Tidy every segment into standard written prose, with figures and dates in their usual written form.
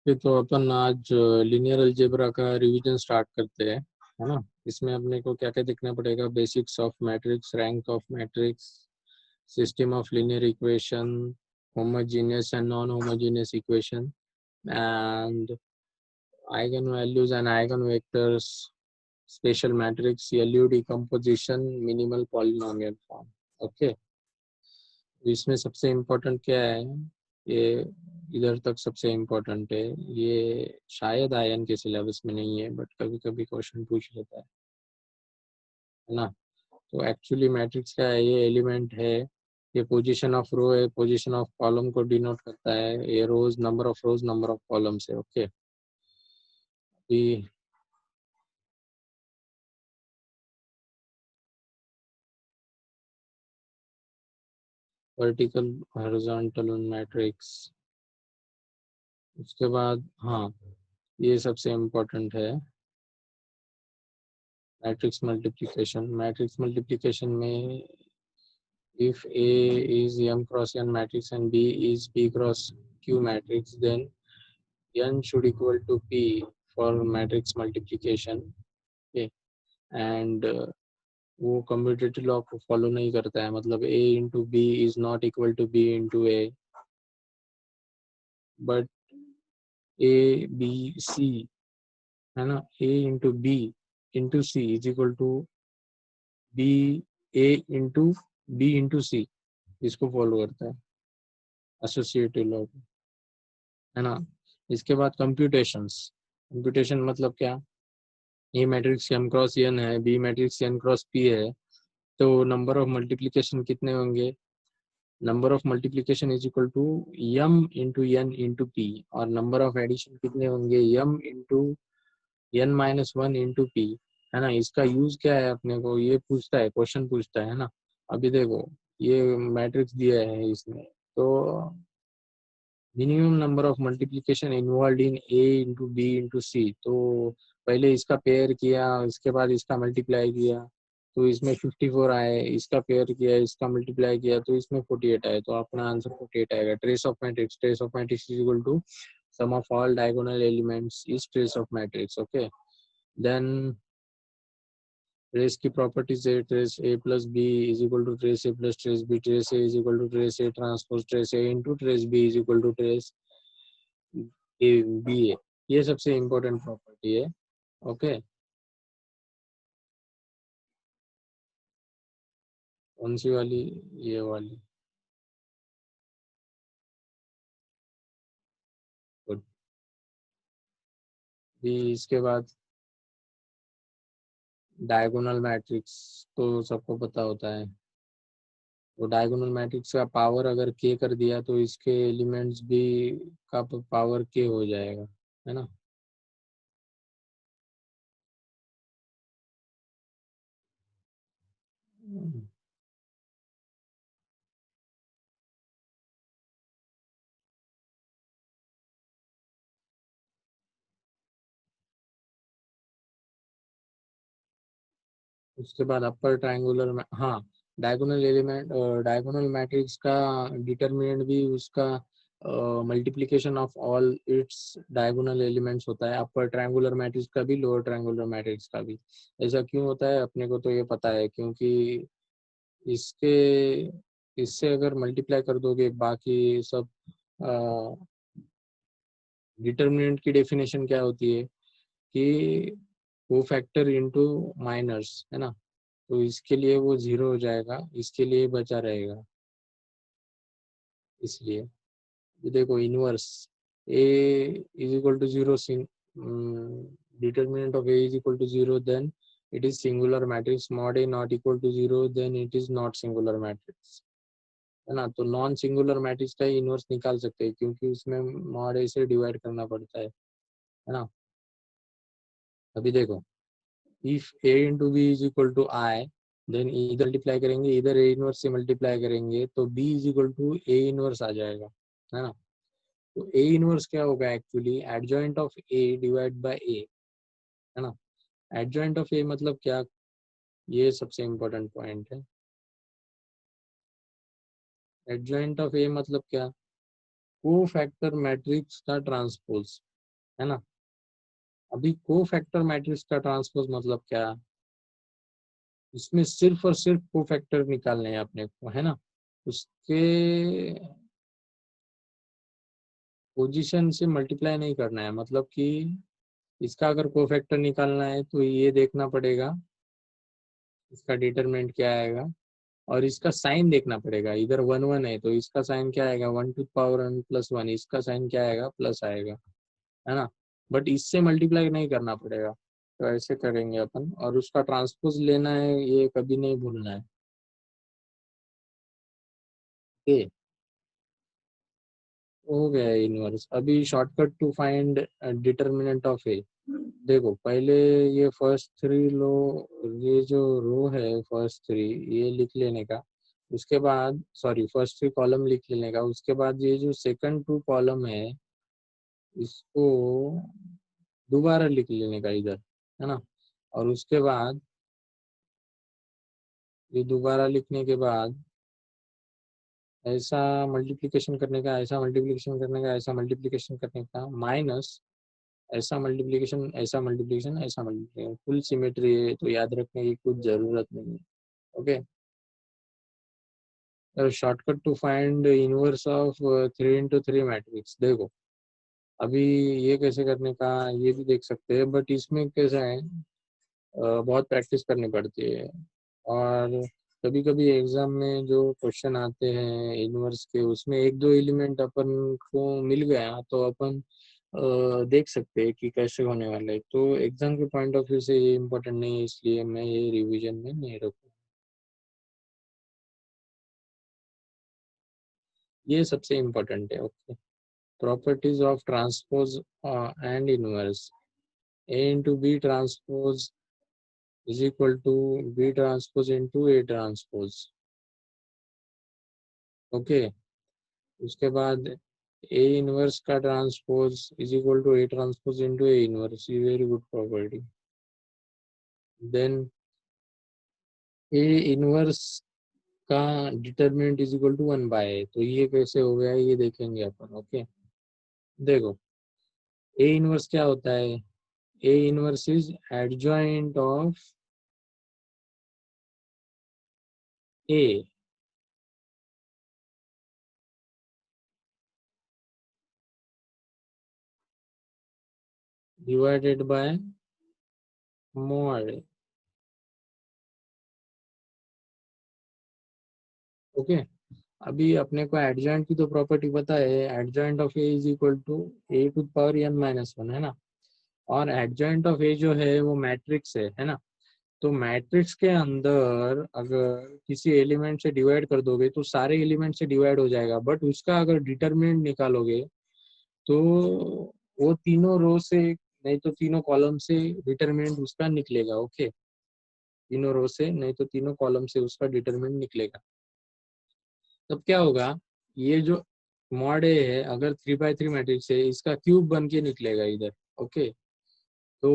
Okay, तो अपन आज linear algebra का रिवीजन स्टार्ट करते हैं, है ना। इसमें अपने को क्या क्या देखना पड़ेगा? Basics of matrix, rank of matrix, system of linear equation, homogeneous and non homogeneous equation, and eigen values and eigen vectors, special matrix, LU decomposition, minimal polynomial form. Okay, इसमें सबसे इम्पोर्टेंट क्या है? ये इधर तक सबसे इम्पोर्टेंट है। ये शायद आयन के सिलेबस में नहीं है, बट कभी कभी क्वेश्चन पूछ लेता है ना। तो एक्चुअली मैट्रिक्स का ये एलिमेंट है, ये पोजीशन ऑफ रो है, पोजीशन ऑफ कॉलम को डिनोट करता है। ये rows, number of rows, number of columns है। Okay, vertical horizontal matrix. उसके बाद हाँ, ये सबसे इम्पोर्टेंट है, मैट्रिक्स मल्टीप्लिकेशन। मैट्रिक्स मल्टीप्लिकेशन में if A is M cross N matrix and B is P cross Q matrix, then N should equal to P for matrix multiplication. Okay, and वो commutative law को follow नहीं करता है, मतलब A into B is not equal to B into A, but A B C, है ना, A into B into C is equal to B A into B into C, इसको follow करता है एसोसिएटिव लॉ, है ना। इसके बाद computations. Computation मतलब क्या? A matrix M cross N है, B matrix N cross P है, तो नंबर ऑफ मल्टीप्लिकेशन कितने होंगे? Number of multiplication is equal to M into N into P, और नंबर ऑफ एडिशन कितने होंगे? M into N minus one into P, है ना। इसका यूज क्या है अपने को? ये पूछता है, क्वेश्चन पूछता है ना। अभी देखो, ये मैट्रिक्स दिया है इसमें, तो minimum number of multiplication involve in A into B into C, तो पहले इसका पेयर किया, इसके बाद इसका मल्टीप्लाई किया, तो इसमें 54 आए, इसका पेयर किया, इसका मल्टीप्लाई किया, तो इसमें 48 आए, तो अपना आंसर 48 आएगा। Trace of matrix, trace of matrix is equal to sum of all diagonal elements is trace of matrix. Okay, then trace की प्रॉपर्टीज है, trace A plus B is equal to trace A plus trace B, trace A is equal to trace A transpose trace A into trace B is equal to trace A B A. ये सबसे important property है। Okay, कौन सी वाली? ये वाली। Good. भी इसके बाद डायगोनल मैट्रिक्स तो सबको पता होता है। तो डायगोनल मैट्रिक्स का पावर अगर के कर दिया, तो इसके एलिमेंट्स भी का पावर के हो जाएगा, है ना। उसके बाद अपर ट्रायंगुलर में, हाँ, डायगोनल एलिमेंट, डायगोनल मैट्रिक्स का डिटरमिनेंट भी उसका multiplication of all its diagonal elements होता है। अपर ट्रायंगुलर मैट्रिक्स का भी, लोअर ट्रायंगुलर मैट्रिक्स का भी। ऐसा क्यों होता है अपने को तो ये पता है, क्योंकि इसके इससे अगर मल्टीप्लाई कर दोगे बाकी सब, डिटरमिनेंट की डेफिनेशन क्या होती है कि वो फैक्टर इनटू माइनर्स, है ना। तो इसके लिए वो जीरो हो जाएगा, इसके लिए बचा रहेगा, इसलिए। ये देखो, inverse A is equal to zero, determinant of A is equal to zero, then it is singular matrix. Mod A not equal to zero, then it is not singular matrix, है ना। तो नॉन सिंगुलर मैट्रिक्स का inverse निकाल सकते हैं, क्योंकि उसमें mod ए से डिवाइड करना पड़ता है ना। अभी देखो, if A into B is equal to I, then इधर मल्टीप्लाई करेंगे, इधर ए इनवर्स से मल्टीप्लाई करेंगे, तो B is equal to A inverse आ जाएगा, है ना। तो ए इनवर्स क्या होगा? Actually adjoint of A divide by A, है ना। एडजॉइंट ऑफ ए मतलब क्या? ये सबसे इम्पोर्टेंट पॉइंट है। एडजॉइंट ऑफ ए मतलब क्या? को फैक्टर मैट्रिक्स का ट्रांसपोज, है ना। अभी को फैक्टर मैट्रिक्स का ट्रांसपोज मतलब क्या, इसमें सिर्फ और सिर्फ को फैक्टर निकालने हैं अपने को, है ना। उसके पोजीशन से मल्टीप्लाई नहीं करना है, मतलब कि इसका अगर को फैक्टर निकालना है तो ये देखना पड़ेगा इसका डिटरमिनेंट क्या आएगा, और इसका साइन देखना पड़ेगा। इधर 1 1 है तो इसका साइन क्या आएगा, 1 to the power n+1, इसका साइन क्या आएगा, प्लस आएगा, है ना। बट इससे मल्टीप्लाई नहीं करना पड़ेगा, तो ऐसे करेंगे अपन, और उसका ट्रांसपोज लेना है, ये कभी नहीं भूलना है। ओके, हो गया इनवर्स। अभी shortcut to find determinant of A. देखो पहले ये फर्स्ट थ्री लो, ये जो रो है फर्स्ट थ्री, ये लिख लेने का। उसके बाद सॉरी फर्स्ट थ्री कॉलम लिख लेने का। उसके बाद ये जो सेकंड टू कॉलम है इसको दोबारा लिख लेने का इधर, है ना। और उसके बाद ये दोबारा लिखने के बाद ऐसा मल्टीप्लिकेशन करने का, ऐसा मल्टीप्लिकेशन करने का, ऐसा मल्टीप्लिकेशन करने का, माइनस ऐसा मल्टीप्लिकेशन, ऐसा मल्टीप्लिकेशन, ऐसा मल्टीप्लिकेशन, फुल सिमेट्री है तो याद रखने की कुछ जरूरत नहीं है। Okay, shortcut to find inverse of 3 into 3 matrix. देखो अभी ये कैसे करने का ये भी देख सकते हैं, बट इसमें कैसा है, बहुत प्रैक्टिस करनी पड़ती है। और कभी कभी एग्जाम में जो क्वेश्चन आते हैं इनवर्स के, उसमें एक दो एलिमेंट अपन को मिल गया तो अपन देख सकते हैं कि कैसे होने वाला है। तो एग्जाम के पॉइंट ऑफ व्यू से ये इम्पोर्टेंट नहीं है, इसलिए मैं ये रिवीजन में नहीं रखूँ। ये सबसे इम्पोर्टेंट है। Okay, properties of transpose and inverse. A into B transpose is equal to B transpose into A transpose. Okay, उसके बाद A इनवर्स का transpose is equal to A transpose into A inverse, ये very good property. Then A inverse का determinant is equal to 1/A, तो ये कैसे हो गया ये देखेंगे अपन। ओके, देखो A इनवर्स क्या होता है, A inverse is adjoint of A divided by mod। Okay, अभी अपने को एडजॉइंट की तो प्रॉपर्टी पता है, adjoint of A is equal to A⁴n−1, है ना। और एडजॉइंट ऑफ ए जो है वो मैट्रिक्स है ना। तो मैट्रिक्स के अंदर अगर किसी एलिमेंट से डिवाइड कर दोगे तो सारे एलिमेंट से डिवाइड हो जाएगा, बट उसका अगर डिटरमिनेंट निकालोगे तो वो तीनों रो से नहीं तो तीनों कॉलम से डिटरमिनेंट उसका निकलेगा। ओके, तीनों रो से नहीं तो तीनों कॉलम से उसका डिटरमिनेंट निकलेगा। तब क्या होगा, ये जो मॉड ए है अगर 3x3 मैट्रिक्स है, इसका क्यूब बन के निकलेगा इधर। ओके, तो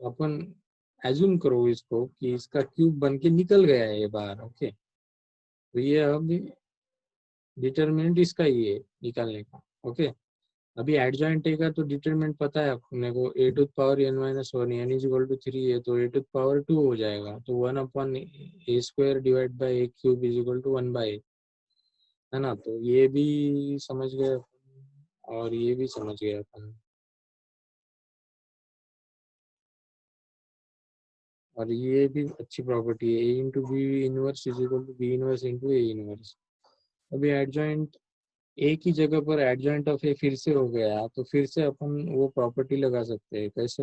अपन एज्यूम करो इसको कि इसका क्यूब बन के निकल गया है ये बाहर। ओके, तो ये अब डिटरमिनेंट इसका ही है निकालने का। ओके, अभी एडजॉइंट ए का तो डिटरमिनेंट पता है अपने को, A⁴n−1 n is equal to 3 है तो A⁴ हो जाएगा, तो 1/A² divide by A³ is equal to 1/A, है ना। तो ये भी समझ गए अपन, और ये भी समझ गए अपन, और ये भी अच्छी प्रॉपर्टी है, A into B inverse is equal to B inverse into A inverse. अभी एडजॉइंट ए की जगह पर एडजॉइंट ऑफ ए फिर से हो गया, तो फिर से अपन वो प्रॉपर्टी लगा सकते हैं। कैसे,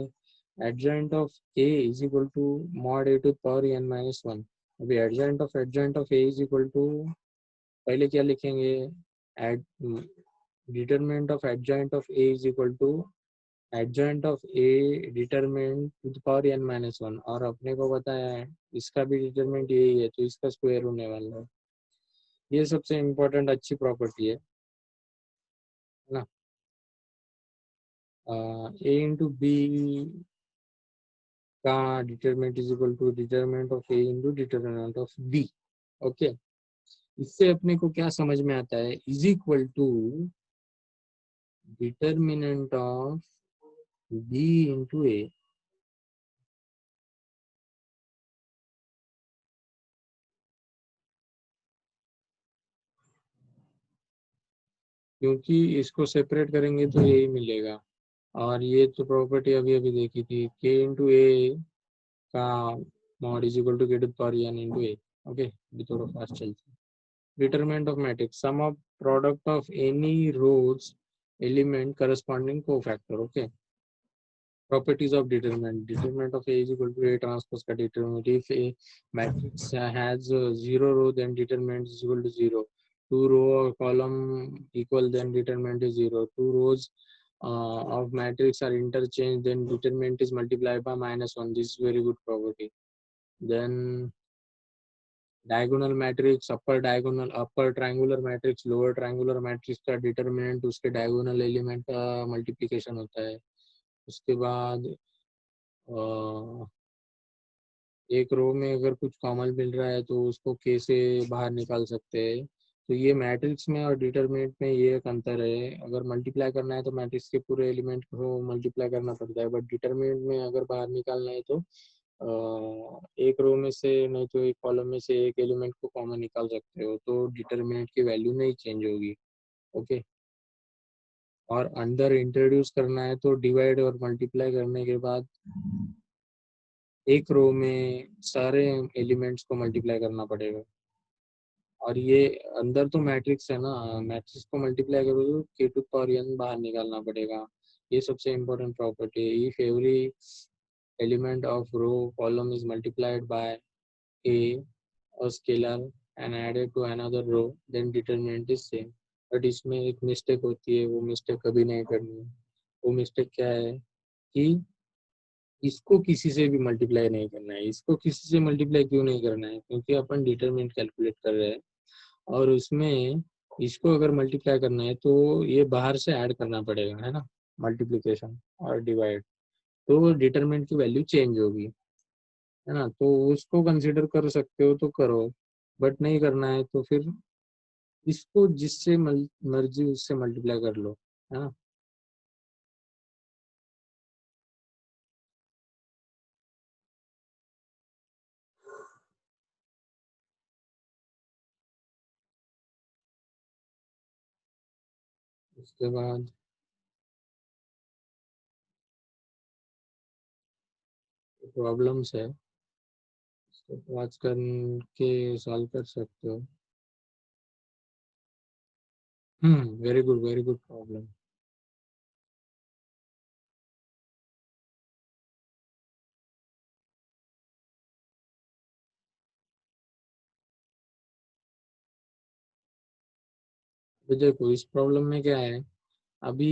adjoint of A is equal to mod A⁴n−1। अभी adjoint of A is equal to, पहले क्या लिखेंगे, add determinant of adjoint of A is equal to adjoint of A determinant to the power n−1, और अपने को पता है इसका भी डिटरमिनेंट यही है तो इसका स्क्वायर होने वाला है। ये सबसे इम्पोर्टेंट अच्छी प्रॉपर्टी है ना। A into B का determinant is equal to determinant of A into determinant of B। Okay, इससे अपने को क्या समझ में आता है, is equal to determinant of B into A, क्योंकि इसको सेपरेट करेंगे तो यही मिलेगा। और ये तो प्रॉपर्टी अभी अभी देखी थी, के इंटू ए का mod is equal to K to power N into A. Okay, अभी थोड़ा फास्ट चलते हैं। Determinant of matrix, sum of product of any rows element corresponding cofactor. Okay, properties of determinant of A is equal to A transpose का determinant, if a matrix has zero row then determinant is equal to zero, two row or column equal then determinant is zero, two rows of matrix are interchanged then determinant is multiplied by -1. This is very good property. Then diagonal matrix, upper triangular matrix lower triangular matrix का determinant उसके diagonal element का multiplication होता है। उसके बाद एक रो में अगर कुछ कॉमन मिल रहा है तो उसको कैसे बाहर निकाल सकते हैं। तो ये मैट्रिक्स में और डिटरमिनेंट में ये एक अंतर है। अगर मल्टीप्लाई करना है तो मैट्रिक्स के पूरे एलिमेंट को मल्टीप्लाई करना पड़ता है, बट डिटरमिनेंट में अगर बाहर निकालना है तो एक रो में से नहीं तो एक कॉलम में से एक एलिमेंट को कॉमन निकाल सकते हो, तो डिटरमिनेंट की वैल्यू नहीं चेंज होगी। ओके, और अंदर इंट्रोड्यूस करना है तो डिवाइड और मल्टीप्लाई करने के बाद एक रो में सारे एलिमेंट्स को मल्टीप्लाई करना पड़ेगा। और ये अंदर तो मैट्रिक्स है ना, मैट्रिक्स को मल्टीप्लाई करो तो के टू पावर एन बाहर निकालना पड़ेगा। ये सबसे इम्पोर्टेंट प्रॉपर्टी है। If every element of row column is multiplied by a और scalar and added to another row then determinant is same. But इसमें एक मिस्टेक होती है, वो मिस्टेक कभी नहीं करनी है। वो मिस्टेक क्या है कि इसको किसी से भी मल्टीप्लाई नहीं करना है। इसको किसी से मल्टीप्लाई क्यों नहीं करना है? क्योंकि अपन डिटरमिनेंट कैलकुलेट कर रहे हैं और उसमें इसको अगर मल्टीप्लाई करना है तो ये बाहर से ऐड करना पड़ेगा, है ना, मल्टीप्लिकेशन और डिवाइड, तो डिटरमिनेंट की वैल्यू चेंज होगी, है ना। तो उसको कंसीडर कर सकते हो तो करो, बट नहीं करना है तो फिर इसको जिससे मर्जी उससे मल्टीप्लाई कर लो, है ना। उसके बाद प्रॉब्लम्स है, उसको वाच करके सॉल्व कर सकते हो। Very good problem. तो देखो इस प्रॉब्लम में क्या है, अभी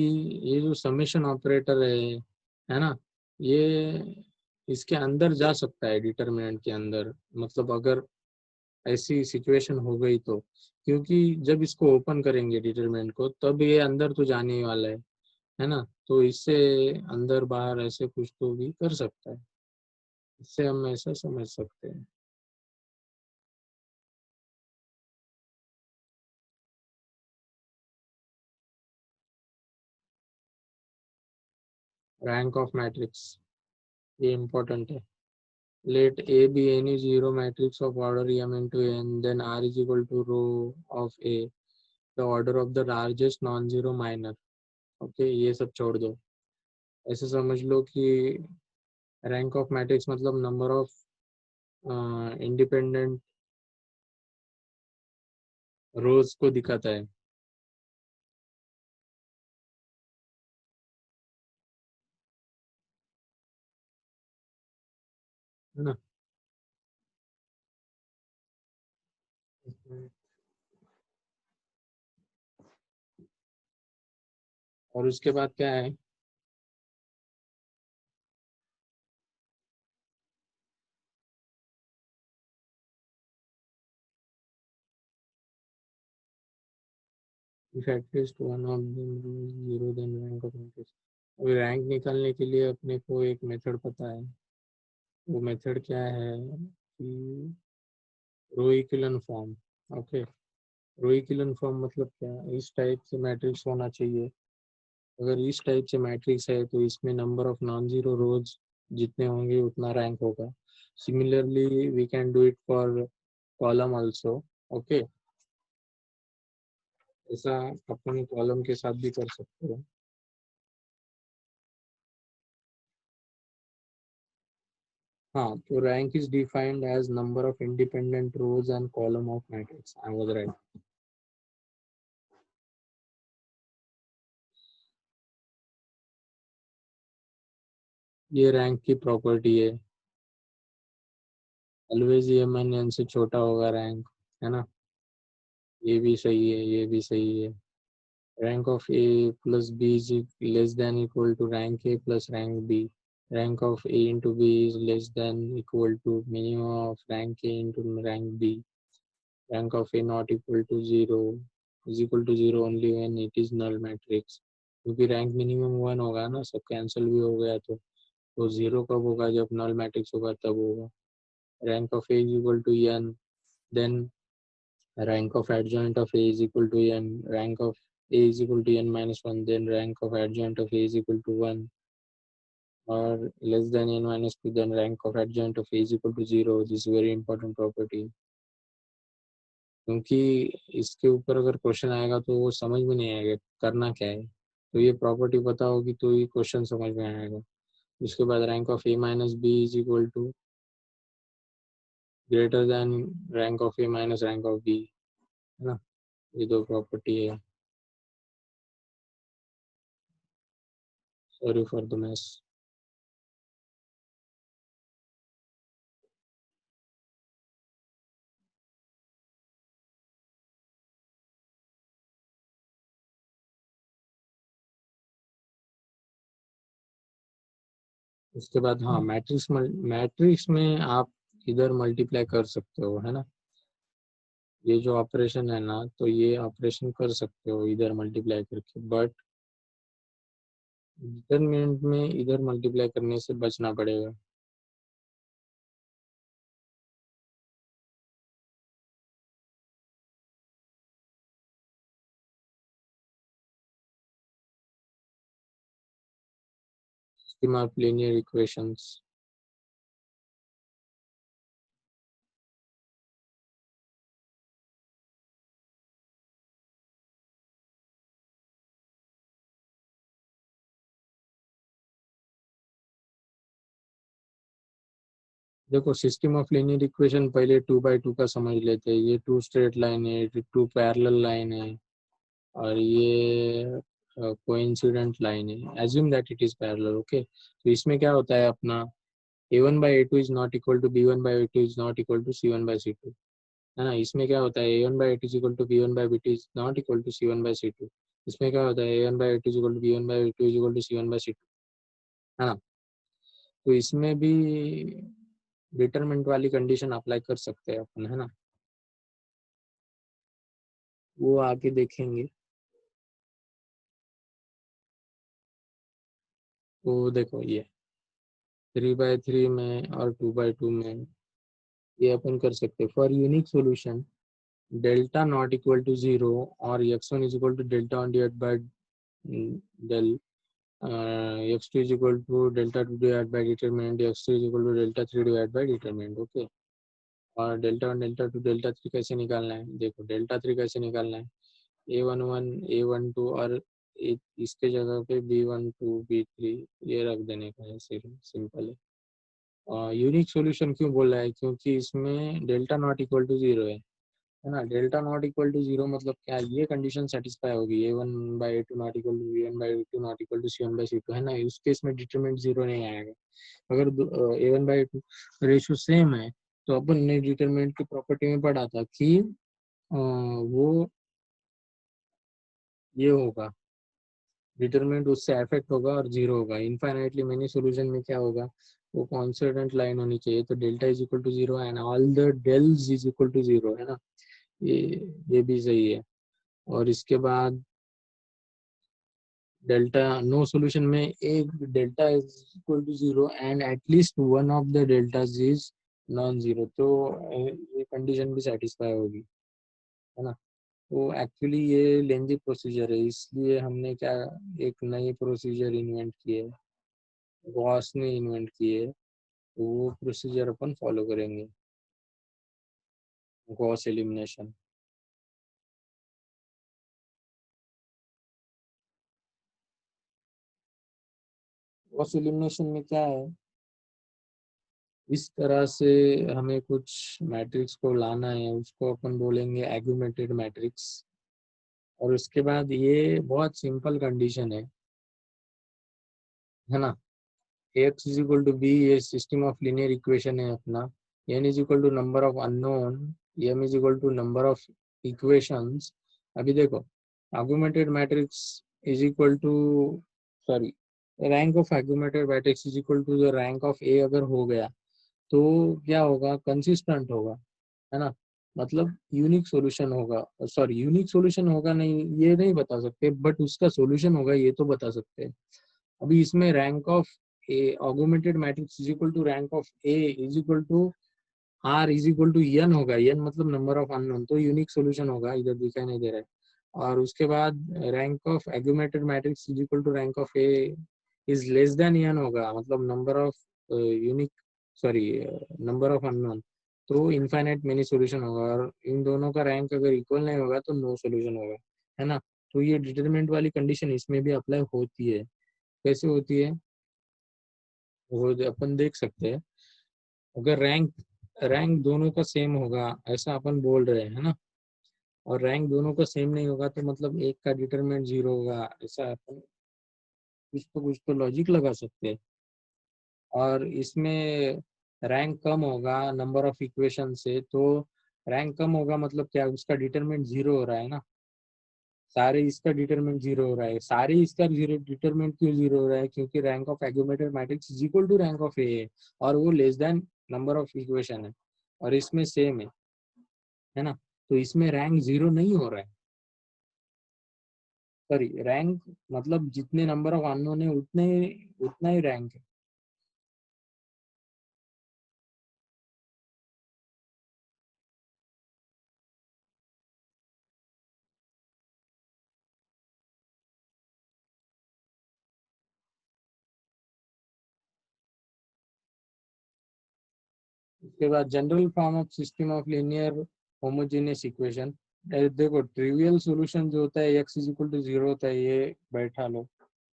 ये जो समेशन ऑपरेटर है ना, ये इसके अंदर जा सकता है डिटरमिनेंट के अंदर, मतलब अगर ऐसी सिचुएशन हो गई तो, क्योंकि जब इसको ओपन करेंगे डिटरमिनेंट को तब ये अंदर तो जाने ही वाला है ना। तो इससे अंदर बाहर ऐसे कुछ तो भी कर सकता है, इससे हम ऐसा समझ सकते हैं। रैंक ऑफ मैट्रिक्स, ये इम्पोर्टेंट है। Let A be any zero matrix of order m into n, then R is equal to row of A, the order of the largest non-zero minor. Okay, ये सब छोड़ दो। ऐसे समझ लो कि rank of matrix मतलब number of independent रोज को दिखाता है ना। और उसके बाद क्या है, if at least one of them is zero then rank of matrix। अभी रैंक निकालने के लिए अपने को एक मेथड पता है। वो मेथड क्या है कि रो इक्विवेलेंट फॉर्म। ओके, रो इक्विवेलेंट फॉर्म मतलब क्या, इस टाइप से मैट्रिक्स होना चाहिए अगर इस टाइप से मैट्रिक्स है तो इसमें number of non zero rows जितने होंगे उतना रैंक होगा. Similarly we can do it for column also. Okay, ऐसा अपन कॉलम के साथ भी कर सकते हो. हाँ, तो rank is defined as number of independent rows and column of matrix. I was right. ये रैंक की प्रॉपर्टी है. ऑलवेज एम एन एन से छोटा होगा रैंक, है ना. ये भी सही है, ये भी सही है. Rank of A plus B is less than equal to rank A plus rank B. Rank of A into B is less than equal to minimum of rank A into rank B. Rank of A not equal to 0 is equal to 0 only when it is null matrix. क्योंकि rank minimum 1 होगा ना, सब cancel भी हो गया तो 0 कब होगा, जब नल मैट्रिक्स होगा तब होगा. Rank of A is equal to n, देन rank of adjoint of A is equal to n. Rank of A is equal to n minus 1, then rank of adjoint of A is equal to 1 or less than n minus 2, then rank of adjoint of A is equal to 0. This is very important property. क्योंकि इसके ऊपर अगर question आएगा तो वो समझ में नहीं आएगा करना क्या है. तो ये प्रॉपर्टी पता होगी तो ये क्वेश्चन समझ में आएगा. उसके बाद rank of A minus B is equal to greater than rank of A minus rank of B, है ना. ये दो प्रॉपर्टी है. Sorry for the mess. उसके बाद हाँ, मैट्रिक्स में आप इधर मल्टीप्लाई कर सकते हो, है ना. ये जो ऑपरेशन है ना, तो ये ऑपरेशन कर सकते हो इधर मल्टीप्लाई करके, बट डिटरमिनेंट में इधर मल्टीप्लाई करने से बचना पड़ेगा. System of linear equations. देखो, सिस्टम ऑफ लीनियर इक्वेशन पहले 2 by 2 का समझ लेते हैं. ये 2 स्ट्रेट लाइन है, 2 पैरेलल लाइन है, और ये कोइंसिडेंट लाइन है. Assume that it is parallel. Okay, तो इसमें क्या होता है अपना, a1/a2 is not equal to b1/a2 is not equal to c1/c2, है ना. इसमें क्या होता है, a1/a2 is equal to b1/b2 is not equal to c1/c2. इसमें क्या होता है, a1/a2 is equal to b1/b2 is equal to c1/c2, है ना. तो इसमें भी डिटरमिनेंट वाली कंडीशन अप्लाई कर सकते हैं अपन, है ना. वो आगे देखेंगे. तो देखो, ये 3/3 में और 2/2 में ये अपन कर सकते हैं. For unique solution delta not equal to 0 और x1 is equal to delta on divide by del x2 is equal to delta 2 divided by determinant, x3 is equal to delta 3 divided by determinant. Okay, और delta 1 delta 2 delta 3 कैसे निकालना है. देखो, delta 3 कैसे निकालना है, a11 a12 और इसके जगह पे b12 b3 ये रख देने का है. सिंपल है. यूनिक सॉल्यूशन क्यों बोला है, क्योंकि इसमें डेल्टा नॉट इक्वल टू 0 है ना. डेल्टा नॉट इक्वल टू 0 मतलब क्या, ये कंडीशन सेटिस्फाई होगी, a1/a2 not equal to b1/b2 not equal to c1/c2, है ना. उस केस में डिटरमिनेंट 0 नहीं आएगा. अगर a1/a2 रेशियो सेम है तो अपन ने डिटरमिनेंट की प्रॉपर्टी में पढ़ा था कि वो ये होगा, डिटरमिनेंट उससे अफेक्ट होगा और 0 होगा. इनफाइनाइटली मेनी सॉल्यूशन में क्या होगा, वो कॉन्स्टेंट लाइन होनी चाहिए. तो delta is equal to 0 and all the dels is equal to 0, है ना. ये ये भी सही है. और इसके बाद डेल्टा नो सॉल्यूशन में एक delta is equal to 0 and at least one of the deltas is non zero, तो ये कंडीशन भी सेटिस्फाई होगी, है ना. तो एक्चुअली ये लेंदी प्रोसीजर है, इसलिए हमने क्या एक नई प्रोसीजर इन्वेंट की है, गॉस ने इन्वेंट की है, तो वो प्रोसीजर अपन फॉलो करेंगे, गॉस एलिमिनेशन। गॉस एलिमिनेशन में क्या है, इस तरह से हमें कुछ मैट्रिक्स को लाना है, उसको अपन बोलेंगे एग्यूमेटेड मैट्रिक्स। और उसके बाद ये बहुत सिंपल कंडीशन है ना, x is equal to B, ये सिस्टम ऑफ लीनियर इक्वेशन है अपना, n is equal to number of unknown, m is equal to number of equations. अभी देखो, augmented matrix is equal to, sorry, rank of augmented matrix is equal to the rank of A अगर हो गया तो क्या होगा, consistent होगा, है ना, मतलब यूनिक सॉल्यूशन होगा, सॉरी यूनिक सॉल्यूशन होगा नहीं ये नहीं बता सकते, बट उसका सॉल्यूशन होगा ये तो बता सकते हैं। अभी इसमें rank of A augmented matrix is equal to rank of A is equal to R is equal to N होगा, एन मतलब नंबर ऑफ अननोन, तो यूनिक सॉल्यूशन होगा, इधर दिखाई नहीं दे रहा है। और उसके बाद rank of augmented matrix is equal to rank of A is less than N होगा, मतलब number of unique, sorry, number of unknown, तो इनफाइनाइट मेनी सॉल्यूशन होगा। और इन दोनों का रैंक अगर इक्वल नहीं होगा तो नो सॉल्यूशन होगा, है ना। तो ये डिटरमिनेंट वाली कंडीशन इसमें भी अप्लाई होती है। कैसे होती है वो अपन देख सकते हैं। अगर रैंक रैंक दोनों का सेम होगा ऐसा अपन बोल रहे हैं, है ना, और रैंक दोनों का सेम नहीं होगा तो मतलब एक का डिटरमिनेंट जीरो होगा, ऐसा अपन कुछ तो लॉजिक लगा सकते हैं। और इसमें रैंक कम होगा नंबर ऑफ इक्वेशन से, तो रैंक कम होगा मतलब क्या, उसका डिटरमिनेंट जीरो हो रहा है ना, सारे इसका डिटरमिनेंट जीरो हो रहा है, सारे इसका जीरो डिटरमिनेंट क्यों जीरो हो रहा है, क्योंकि rank of aggregated matrix is equal to rank of A, और वो less than number of equation है, और इसमें सेम है ना, तो इसमें रैंक जीरो नहीं हो रहा है, सॉरी रैंक मतलब जितने नंबर ऑफ अननोन है उतने उतना ही रैंक है। उसके बाद general form of system of linear homogeneous equation, देखो ट्रिवियल सॉल्यूशन जो होता है X is equal to zero होता है, ये बैठा लो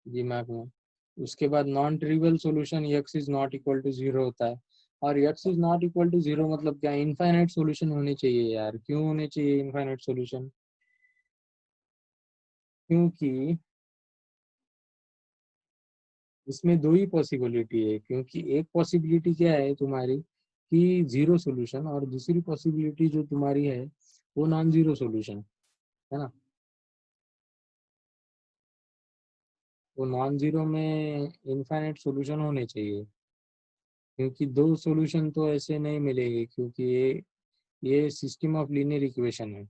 दिमाग में। उसके बाद non trivial solution X is not equal to zero होता है, और X is not equal to zero मतलब क्या, इनफाइनाइट सॉल्यूशन होने चाहिए यार। क्यों होने चाहिए इनफाइनाइट सॉल्यूशन, क्योंकि इसमें दो ही पॉसिबिलिटी है, क्योंकि एक पॉसिबिलिटी क्या है तुम्हारी कि जीरो सॉल्यूशन, और दूसरी पॉसिबिलिटी जो तुम्हारी है वो नॉन जीरो सॉल्यूशन, है ना। तो नॉन जीरो में इनफाइनाइट सॉल्यूशन होने चाहिए, क्योंकि दो सॉल्यूशन तो ऐसे नहीं मिलेंगे, क्योंकि ये सिस्टम ऑफ लीनियर इक्वेशन है,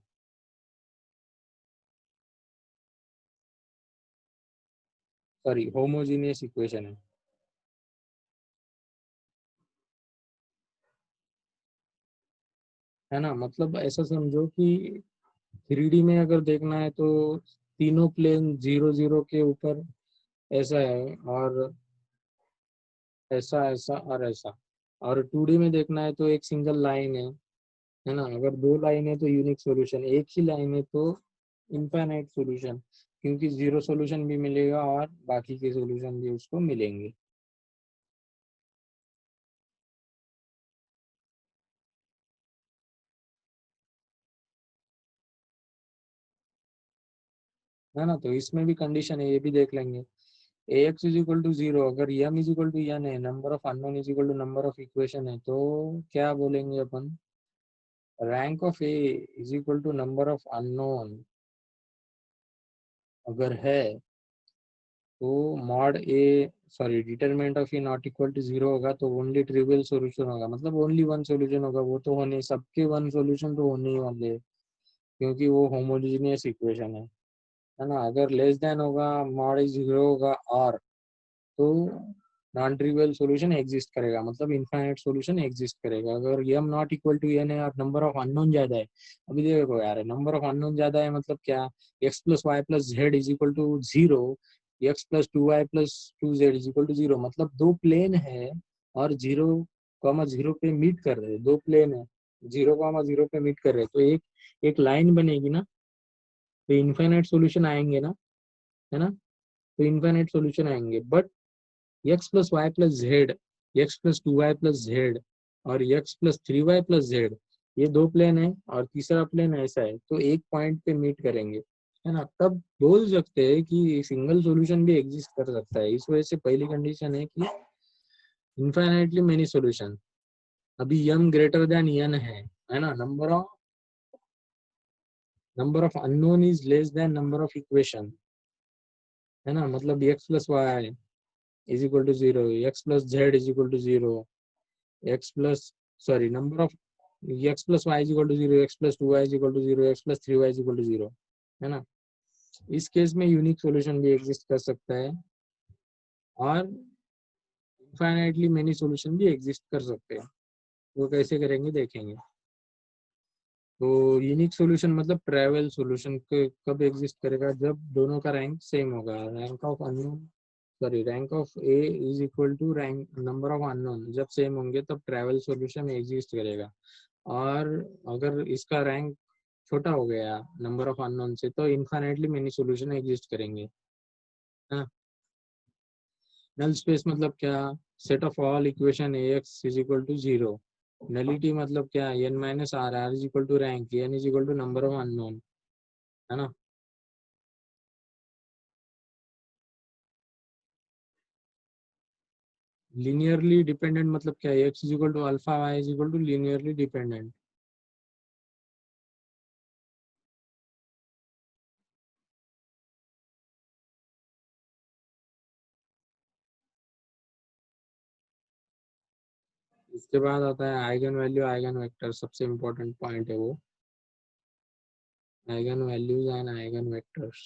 सॉरी होमोजेनियस इक्वेशन है ना। मतलब ऐसा समझो कि थ्री डी में अगर देखना है तो तीनों प्लेन जीरो जीरो के ऊपर ऐसा है, और ऐसा ऐसा और ऐसा। और टू डी में देखना है तो एक सिंगल लाइन है ना, अगर दो लाइन है तो यूनिक सॉल्यूशन, एक ही लाइन है तो इनफाइनाइट सॉल्यूशन, क्योंकि जीरो सॉल्यूशन भी मिलेगा और बाकी के सॉल्यूशन भी उसको मिलेंगे, है ना। तो इसमें भी कंडीशन है, ये भी देख लेंगे। A X is equal to zero, अगर M is equal to N है, number of unknown is equal to number of equation है, तो क्या बोलेंगे अपन, rank of A is equal to number of unknown अगर है, तो mod A, sorry determinant of A not equal to zero होगा, तो ओनली ट्रिवियल सॉल्यूशन होगा, मतलब ओनली वन सॉल्यूशन होगा, वो तो होने सबके वन सॉल्यूशन तो होने ही वाले हैं, क्योंकि वो होमोजेनियस इक्वेशन है ना। अगर लेस देन होगा, मॉड जीरो होगा, और तो नॉन ट्रिवियल सॉल्यूशन एग्जिस्ट करेगा, मतलब इनफाइनाइट सॉल्यूशन एग्जिस्ट करेगा अगर m not equal to n है और नंबर ऑफ अननोन ज्यादा है। अभी देखो यार, नंबर ऑफ अननोन ज्यादा है मतलब क्या, x plus Y plus Z is equal to 0, x plus 2y plus 2z is equal to 0, मतलब दो प्लेन है और 0,0 पे मीट कर रहे हैं, दो प्लेन है 0,0 पे मीट कर रहे हैं, तो एक एक लाइन बनेगी ना, तो इनफाइनाइट सॉल्यूशन आएंगे ना, है ना, तो इनफाइनाइट सॉल्यूशन आएंगे। But x plus Y plus Z, X plus 2y plus Z और x plus 3y plus Z, ये दो प्लेन है और तीसरा प्लेन ऐसा है, तो एक पॉइंट पे मीट करेंगे, है ना, तब बोल सकते हैं कि सिंगल सॉल्यूशन भी एग्जिस्ट कर सकता है। इस वजह से पहली कंडीशन है कि इनफाइनाइटली मेनी सॉल्यूशन। अभी m ग्रेटर देन n है ना, number of unknown is less than number of equation, है ना, मतलब x plus y is equal to 0, x plus Z is equal to 0, x plus sorry number of x plus y is equal to 0, x plus 2y is equal to 0, x plus 3y is equal to 0, है ना। इस case में unique solution भी exist कर सकता है और infinitely many solution भी एग्जिस्ट कर सकते हैं। वो कैसे करेंगे देखेंगे। तो यूनिक सॉल्यूशन मतलब ट्राइवल सॉल्यूशन कब एग्जिस्ट करेगा, जब दोनों का रैंक सेम होगा, rank of unknown sorry rank of A is equal to rank number of unknown, जब सेम होंगे तब ट्राइवल सॉल्यूशन एग्जिस्ट करेगा। और अगर इसका रैंक छोटा हो गया नंबर ऑफ अननोन से, तो इनफाइनाइटली मेनी सॉल्यूशन एग्जिस्ट करेंगे। हाँ, नल स्पेस मतलब क्या, set of all equation ax is equal to 0। Nullity मतलब क्या, n minus r, r is equal to rank, n is equal to number of unknown, है ना। लीनियरली डिपेंडेंट मतलब क्या, x is equal to alpha, y is equal to linearly dependent. इसके बाद आता है आइगन वैल्यू आइगन वेक्टर, सबसे important point है वो, eigen values and eigen vectors.